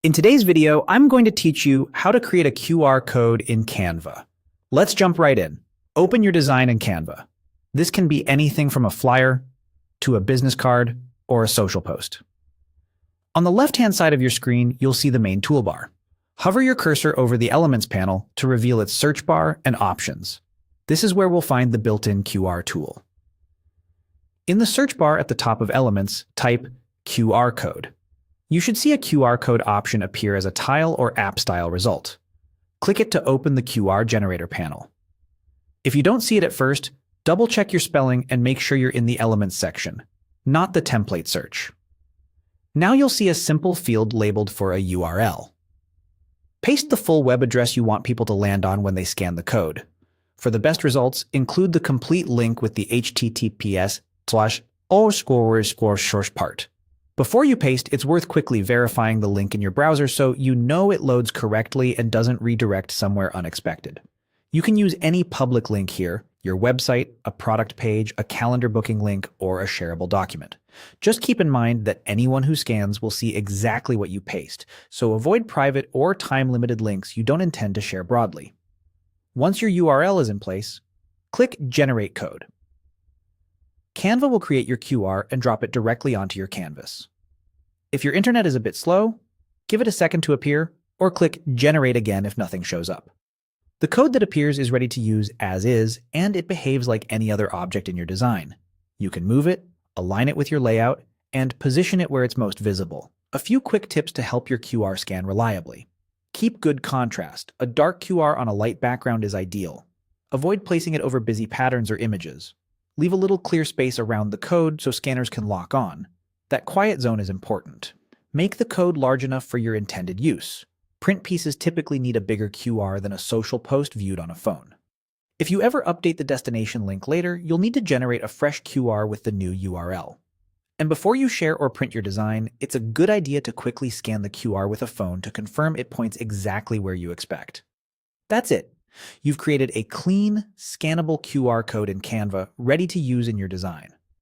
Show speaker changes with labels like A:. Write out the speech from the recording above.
A: In today's video, I'm going to teach you how to create a QR code in Canva. Let's jump right in. Open your design in Canva. This can be anything from a flyer to a business card or a social post. On the left-hand side of your screen, you'll see the main toolbar. Hover your cursor over the Elements panel to reveal its search bar and options. This is where we'll find the built-in QR tool. In the search bar at the top of Elements, type QR code. You should see a QR code option appear as a tile or app-style result. Click it to open the QR generator panel. If you don't see it at first, double-check your spelling and make sure you're in the Elements section, not the template search. Now you'll see a simple field labeled for a URL. Paste the full web address you want people to land on when they scan the code. For the best results, include the complete link with the https://source part. Before you paste, it's worth quickly verifying the link in your browser so you know it loads correctly and doesn't redirect somewhere unexpected. You can use any public link here, your website, a product page, a calendar booking link, or a shareable document. Just keep in mind that anyone who scans will see exactly what you paste, so avoid private or time-limited links you don't intend to share broadly. Once your URL is in place, click Generate Code. Canva will create your QR and drop it directly onto your canvas. If your internet is a bit slow, give it a second to appear, or click Generate again if nothing shows up. The code that appears is ready to use as is, and it behaves like any other object in your design. You can move it, align it with your layout, and position it where it's most visible. A few quick tips to help your QR scan reliably. Keep good contrast. A dark QR on a light background is ideal. Avoid placing it over busy patterns or images. Leave a little clear space around the code so scanners can lock on. That quiet zone is important. Make the code large enough for your intended use. Print pieces typically need a bigger QR than a social post viewed on a phone. If you ever update the destination link later, you'll need to generate a fresh QR with the new URL. And before you share or print your design, it's a good idea to quickly scan the QR with a phone to confirm it points exactly where you expect. That's it. You've created a clean, scannable QR code in Canva ready to use in your design.